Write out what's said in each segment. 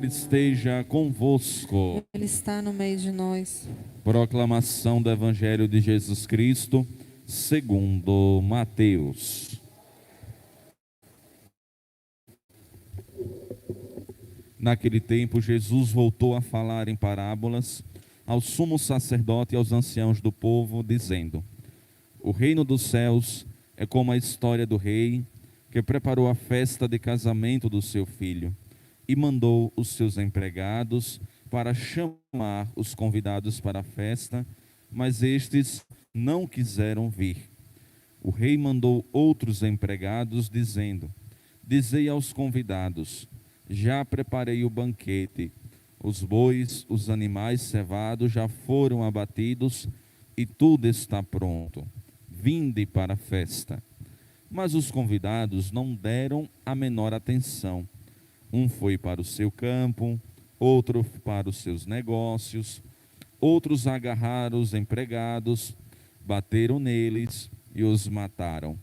esteja convosco. Ele está no meio de nós. Proclamação do Evangelho de Jesus Cristo, segundo Mateus. Naquele tempo, Jesus voltou a falar em parábolas ao sumo sacerdote e aos anciãos do povo, dizendo: O reino dos céus é como a história do rei que preparou a festa de casamento do seu filho e mandou os seus empregados para chamar os convidados para a festa, mas estes não quiseram vir. O rei mandou outros empregados, dizendo: Dizei aos convidados: Já preparei o banquete, os bois, os animais cevados já foram abatidos e tudo está pronto. Vinde para a festa. Mas os convidados não deram a menor atenção. Um foi para o seu campo, outro para os seus negócios, outros agarraram os empregados, bateram neles e os mataram.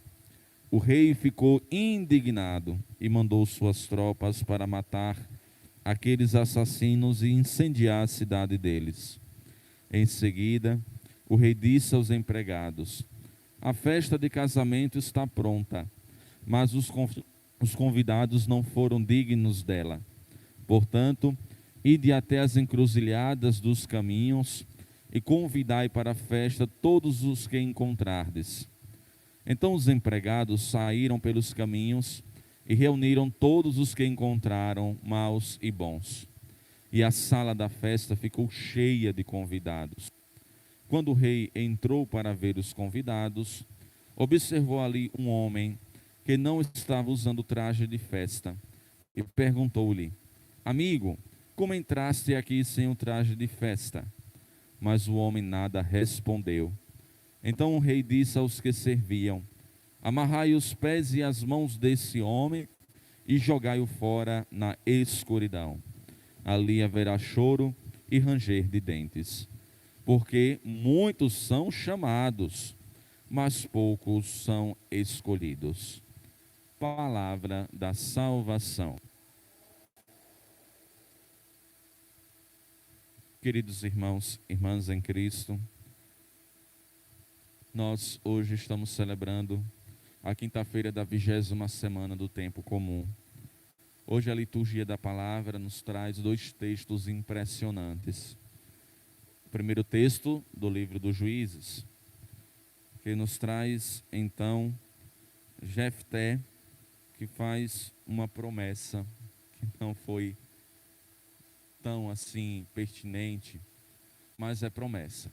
O rei ficou indignado e mandou suas tropas para matar aqueles assassinos e incendiar a cidade deles. Em seguida, o rei disse aos empregados: A festa de casamento está pronta, mas os convidados não foram dignos dela. Portanto, ide até as encruzilhadas dos caminhos e convidai para a festa todos os que encontrardes. Então os empregados saíram pelos caminhos e reuniram todos os que encontraram, maus e bons. E a sala da festa ficou cheia de convidados. Quando o rei entrou para ver os convidados, observou ali um homem que não estava usando traje de festa e perguntou-lhe: Amigo, como entraste aqui sem o traje de festa? Mas o homem nada respondeu. Então o rei disse aos que serviam: Amarrai os pés e as mãos desse homem e jogai-o fora na escuridão. Ali haverá choro e ranger de dentes, porque muitos são chamados, mas poucos são escolhidos. Palavra da salvação. Queridos irmãos, irmãs em Cristo, nós hoje estamos celebrando a quinta-feira da 20ª semana do tempo comum. Hoje a liturgia da palavra nos traz dois textos impressionantes. O primeiro texto do livro dos Juízes, que nos traz então Jefté, que faz uma promessa que não foi tão assim pertinente, mas é promessa.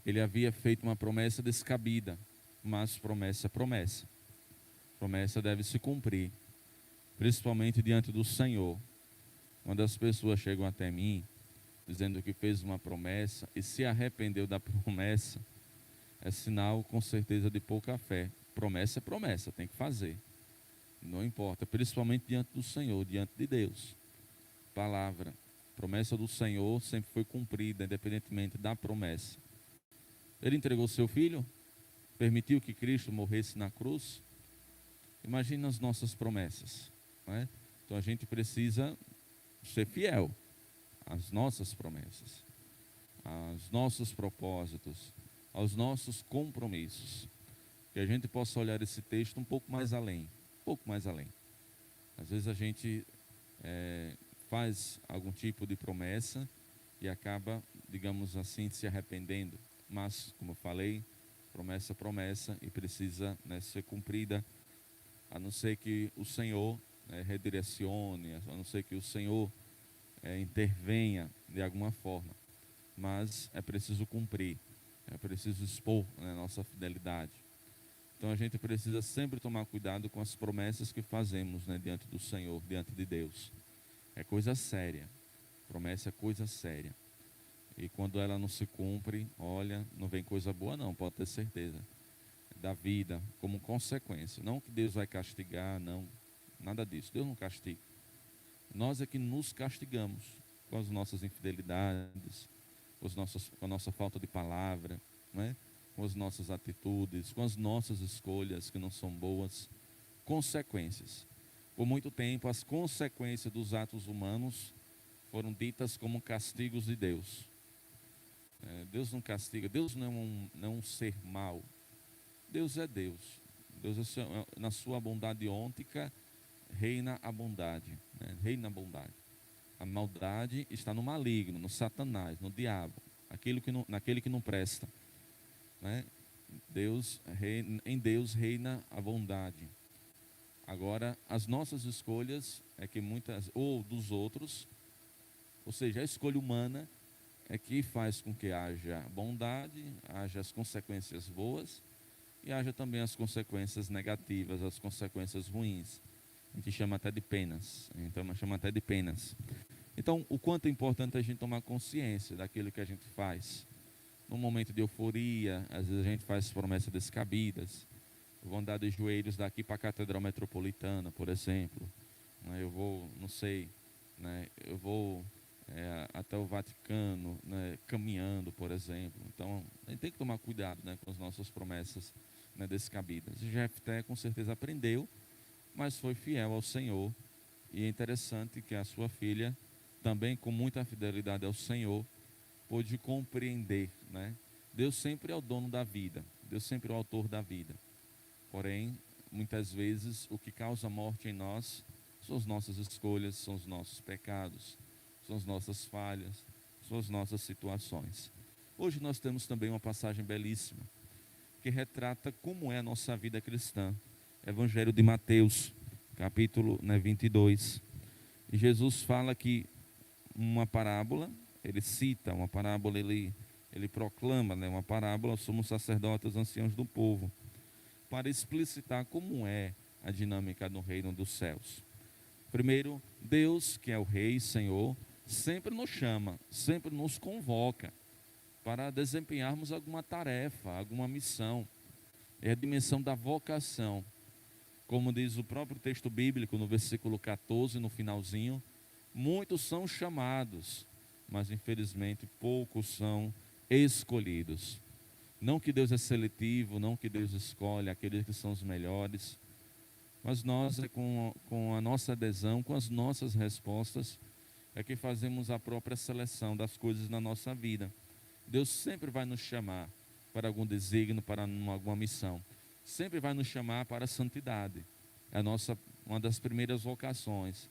Ele havia feito uma promessa descabida, mas promessa é promessa. Promessa deve se cumprir, principalmente diante do Senhor. Quando as pessoas chegam até mim, dizendo que fez uma promessa e se arrependeu da promessa, é sinal com certeza de pouca fé. Promessa é promessa, tem que fazer. Não importa, principalmente diante do Senhor, diante de Deus. Palavra, promessa do Senhor sempre foi cumprida, independentemente da promessa. Ele entregou seu filho, permitiu que Cristo morresse na cruz. Imagina as nossas promessas, não é? Então a gente precisa ser fiel às nossas promessas, aos nossos propósitos, aos nossos compromissos. Que a gente possa olhar esse texto um pouco mais além, um pouco mais além. Às vezes a gente faz algum tipo de promessa e acaba, digamos assim, se arrependendo. Mas, como eu falei, promessa é promessa e precisa, né, ser cumprida, a não ser que o Senhor redirecione, a não ser que o Senhor intervenha de alguma forma. Mas é preciso cumprir, é preciso expor, né, nossa fidelidade. Então a gente precisa sempre tomar cuidado com as promessas que fazemos, né, diante do Senhor, diante de Deus. É coisa séria, promessa é coisa séria. E quando ela não se cumpre, olha, não vem coisa boa não, pode ter certeza. Da vida, como consequência. Não que Deus vai castigar, não, nada disso. Deus não castiga. Nós é que nos castigamos com as nossas infidelidades, com a nossa falta de palavra, não é? Com as nossas atitudes, com as nossas escolhas que não são boas. Consequências. Por muito tempo, as consequências dos atos humanos foram ditas como castigos de Deus. Deus não castiga, Deus não é um ser mau. Deus é Deus. Deus na sua bondade ôntica reina a bondade, né? Reina a bondade. A maldade está no maligno, no Satanás, no diabo, naquele que não presta, né? Em Deus reina a bondade. Agora, as nossas escolhas é que ou dos outros, ou seja, a escolha humana é que faz com que haja bondade, haja as consequências boas e haja também as consequências negativas, as consequências ruins. A gente chama até de penas. Então, o quanto é importante a gente tomar consciência daquilo que a gente faz. Num momento de euforia, às vezes a gente faz promessas descabidas. Eu vou andar de joelhos daqui para a Catedral Metropolitana, por exemplo. Eu vou, não sei, eu vou até o Vaticano, caminhando, por exemplo. Então, a gente tem que tomar cuidado, com as nossas promessas, descabidas. Jefté com certeza aprendeu, mas foi fiel ao Senhor. E é interessante que a sua filha, também com muita fidelidade ao Senhor, pôde compreender, Deus sempre é o dono da vida, Deus sempre é o autor da vida. Porém, muitas vezes, o que causa morte em nós são as nossas escolhas, são os nossos pecados, são as nossas falhas, são as nossas situações. Hoje nós temos também uma passagem belíssima, que retrata como é a nossa vida cristã. Evangelho de Mateus, capítulo 22. E Jesus fala que uma parábola, ele cita uma parábola, ele proclama, uma parábola aos sumos sacerdotes, anciãos do povo, para explicitar como é a dinâmica do reino dos céus. Primeiro, Deus, que é o Rei, Senhor, sempre nos chama, sempre nos convoca para desempenharmos alguma tarefa, alguma missão. É a dimensão da vocação. Como diz o próprio texto bíblico, no versículo 14, no finalzinho, muitos são chamados, mas infelizmente poucos são escolhidos. Não que Deus é seletivo, não que Deus escolhe aqueles que são os melhores, mas nós, com a nossa adesão, com as nossas respostas, é que fazemos a própria seleção das coisas na nossa vida. Deus sempre vai nos chamar para algum desígnio, para alguma missão. Sempre vai nos chamar para a santidade. É uma das primeiras vocações.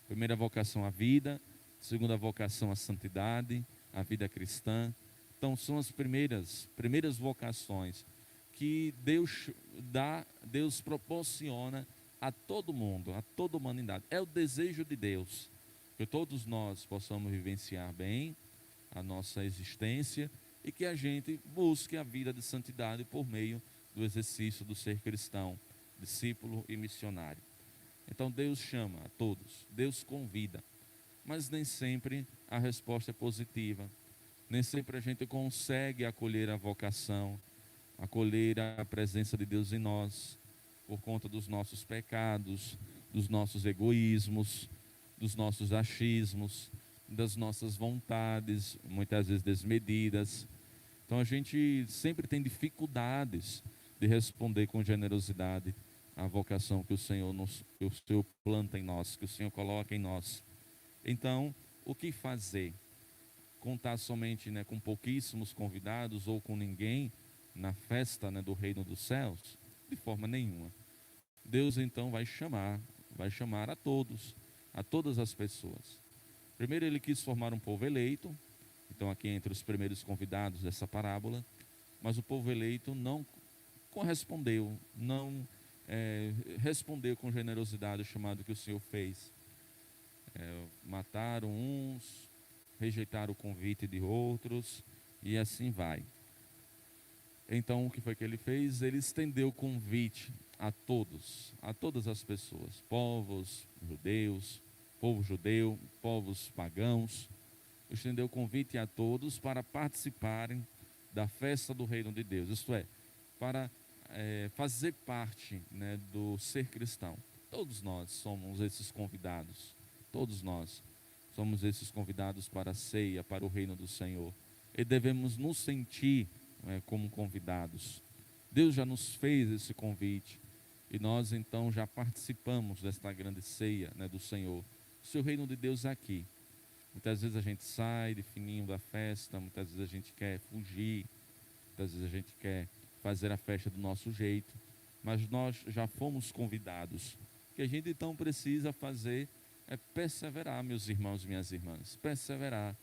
Primeira vocação, a vida. Segunda vocação, a santidade, a vida cristã. Então, são as primeiras vocações que Deus proporciona a todo mundo, a toda a humanidade. É o desejo de Deus que todos nós possamos vivenciar bem a nossa existência e que a gente busque a vida de santidade por meio do exercício do ser cristão, discípulo e missionário. Então Deus chama a todos, Deus convida, mas nem sempre a resposta é positiva, nem sempre a gente consegue acolher a vocação, acolher a presença de Deus em nós, por conta dos nossos pecados, dos nossos egoísmos, dos nossos achismos, das nossas vontades, muitas vezes desmedidas. Então a gente sempre tem dificuldades de responder com generosidade à vocação que o Senhor planta em nós, que o Senhor coloca em nós. Então, o que fazer? Contar somente com pouquíssimos convidados ou com ninguém na festa do reino dos céus? De forma nenhuma. Deus então vai chamar a todos, a todas as pessoas. Primeiro ele quis formar um povo eleito, então aqui entre os primeiros convidados dessa parábola, mas o povo eleito não correspondeu, não respondeu com generosidade o chamado que o Senhor fez. Mataram uns, rejeitaram o convite de outros e assim vai. Então o que foi que ele fez? Ele estendeu o convite a todas as pessoas, povos judeus, povo judeu, povos pagãos. Estendeu o convite a todos para participarem da festa do reino de Deus, isto é, para fazer parte do ser cristão. Todos nós somos esses convidados, todos nós somos esses convidados para a ceia, para o reino do Senhor, e devemos nos sentir como convidados. Deus já nos fez esse convite E nós então já participamos desta grande ceia, né, do Senhor. O seu reino de Deus é aqui. Muitas vezes a gente sai de fininho da festa, muitas vezes a gente quer fugir, muitas vezes a gente quer fazer a festa do nosso jeito, mas nós já fomos convidados. O que a gente então precisa fazer é perseverar, meus irmãos e minhas irmãs, perseverar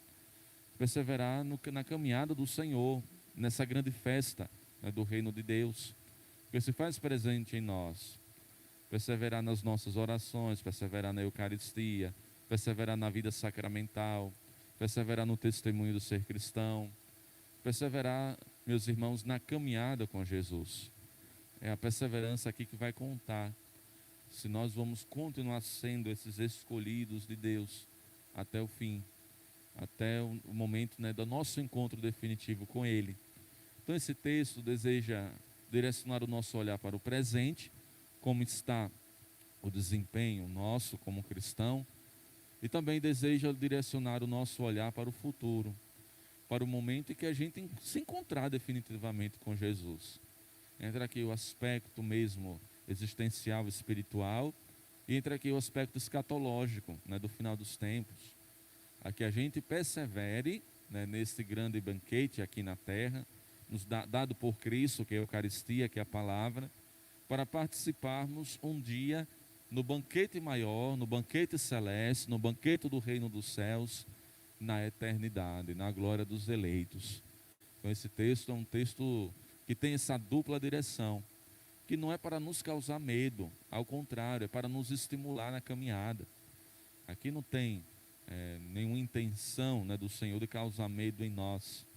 na caminhada do Senhor, nessa grande festa, né, do reino de Deus, que se faz presente em nós. Perseverar nas nossas orações, perseverar na Eucaristia, perseverar na vida sacramental, perseverar no testemunho do ser cristão, perseverar, meus irmãos, na caminhada com Jesus. É a perseverança aqui que vai contar, se nós vamos continuar sendo esses escolhidos de Deus até o fim, até o momento, né, do nosso encontro definitivo com Ele. Então esse texto deseja direcionar o nosso olhar para o presente, como está o desempenho nosso como cristão, e também deseja direcionar o nosso olhar para o futuro, para o momento em que a gente se encontrar definitivamente com Jesus. Entra aqui o aspecto mesmo existencial, espiritual, e entra aqui o aspecto escatológico, né, do final dos tempos. A que a gente persevere, né, nesse grande banquete aqui na terra, dado por Cristo, que é a Eucaristia, que é a palavra, para participarmos um dia no banquete maior, no banquete celeste, no banquete do reino dos céus, na eternidade, na glória dos eleitos. Então esse texto é um texto que tem essa dupla direção, que não é para nos causar medo, ao contrário, é para nos estimular na caminhada. Aqui não tem nenhuma intenção, né, do Senhor de causar medo em nós.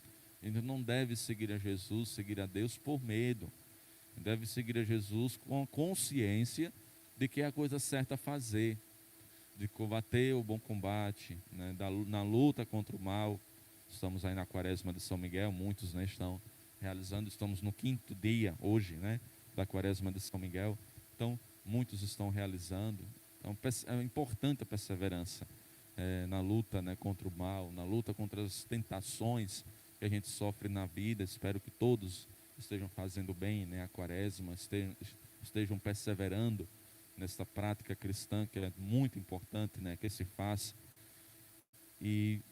A gente não deve seguir a Jesus, seguir a Deus por medo. Deve seguir a Jesus com a consciência de que é a coisa certa a fazer, de combater o bom combate, né, na luta contra o mal. Estamos aí na Quaresma de São Miguel, muitos, né, estão realizando, estamos no 5º dia hoje, né, da Quaresma de São Miguel. Então, muitos estão realizando. Então, é importante a perseverança na luta, né, contra o mal, na luta contra as tentações que a gente sofre na vida. Espero que todos estejam fazendo bem, né, a Quaresma, estejam perseverando nessa prática cristã, que é muito importante, né, que se faça, e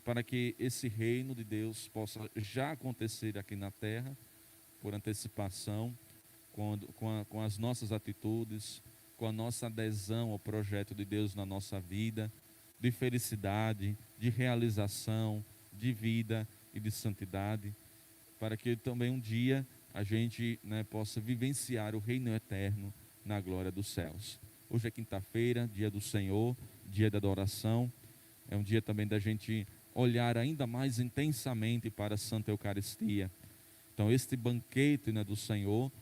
para que esse reino de Deus possa já acontecer aqui na terra, por antecipação, com as nossas atitudes, com a nossa adesão ao projeto de Deus na nossa vida, de felicidade, de realização, de vida e de santidade, para que também um dia a gente, né, possa vivenciar o reino eterno na glória dos céus. Hoje é quinta-feira, dia do Senhor, dia da adoração. É um dia também da gente olhar ainda mais intensamente para a Santa Eucaristia. Então, este banquete, né, do Senhor,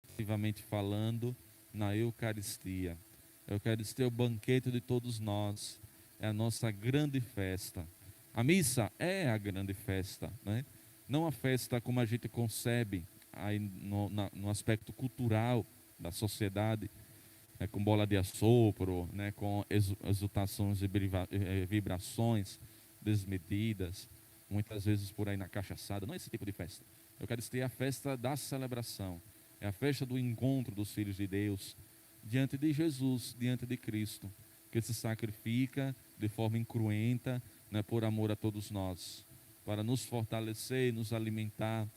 efetivamente falando, na Eucaristia. A Eucaristia é o banquete de todos nós, é a nossa grande festa. A missa é a grande festa, né? Não a festa como a gente concebe aí no aspecto cultural da sociedade, né, com bola de assopro, né, com exultações e vibrações desmedidas, muitas vezes por aí na cachaçada. Não é esse tipo de festa. A Eucaristia é a festa da celebração, é a festa do encontro dos filhos de Deus diante de Jesus, diante de Cristo, que se sacrifica de forma incruenta, né, por amor a todos nós, para nos fortalecer, nos alimentar,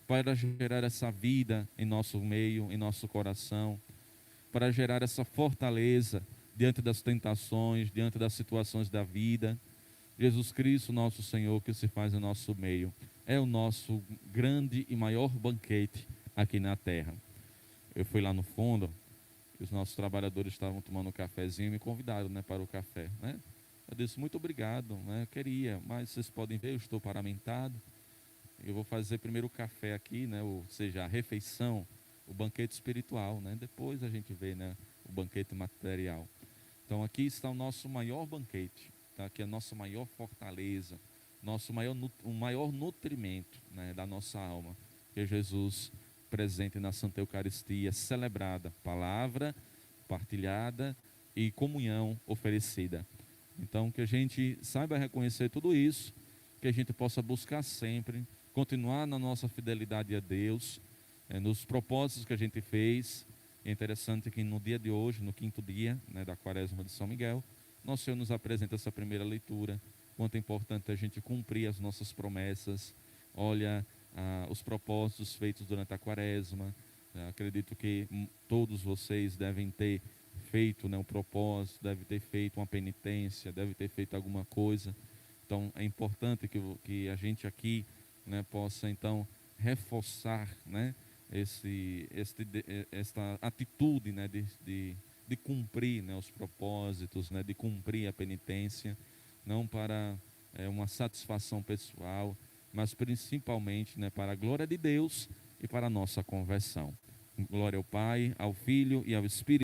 para gerar essa vida em nosso meio, em nosso coração, para gerar essa fortaleza diante das tentações, diante das situações da vida. Jesus Cristo, nosso Senhor, que se faz em nosso meio, é o nosso grande e maior banquete aqui na terra. Eu fui lá no fundo, e os nossos trabalhadores estavam tomando um cafezinho e me convidaram, né, para o café, né? Eu disse, muito obrigado, né? Eu queria, mas vocês podem ver, eu estou paramentado. Eu vou fazer primeiro o café aqui, né? Ou seja, a refeição, o banquete espiritual, né? Depois a gente vê, né, o banquete material. Então aqui está o nosso maior banquete, tá? Aqui é a nossa maior fortaleza, o maior nutrimento, né, da nossa alma, que é Jesus presente na Santa Eucaristia, celebrada, palavra partilhada e comunhão oferecida. Então, que a gente saiba reconhecer tudo isso, que a gente possa buscar sempre, continuar na nossa fidelidade a Deus, nos propósitos que a gente fez. É interessante que no dia de hoje, no 5º dia, né, da Quaresma de São Miguel, nosso Senhor nos apresenta essa primeira leitura, quanto é importante a gente cumprir as nossas promessas. Olha, os propósitos feitos durante a Quaresma. Acredito que todos vocês devem ter feito, né, um propósito, devem ter feito uma penitência, devem ter feito alguma coisa. Então, é importante que a gente aqui, né, possa, então, reforçar, né, esta atitude, né, de cumprir, né, os propósitos, né, de cumprir a penitência, não para uma satisfação pessoal, mas principalmente, né, para a glória de Deus e para a nossa conversão. Glória ao Pai, ao Filho e ao Espírito.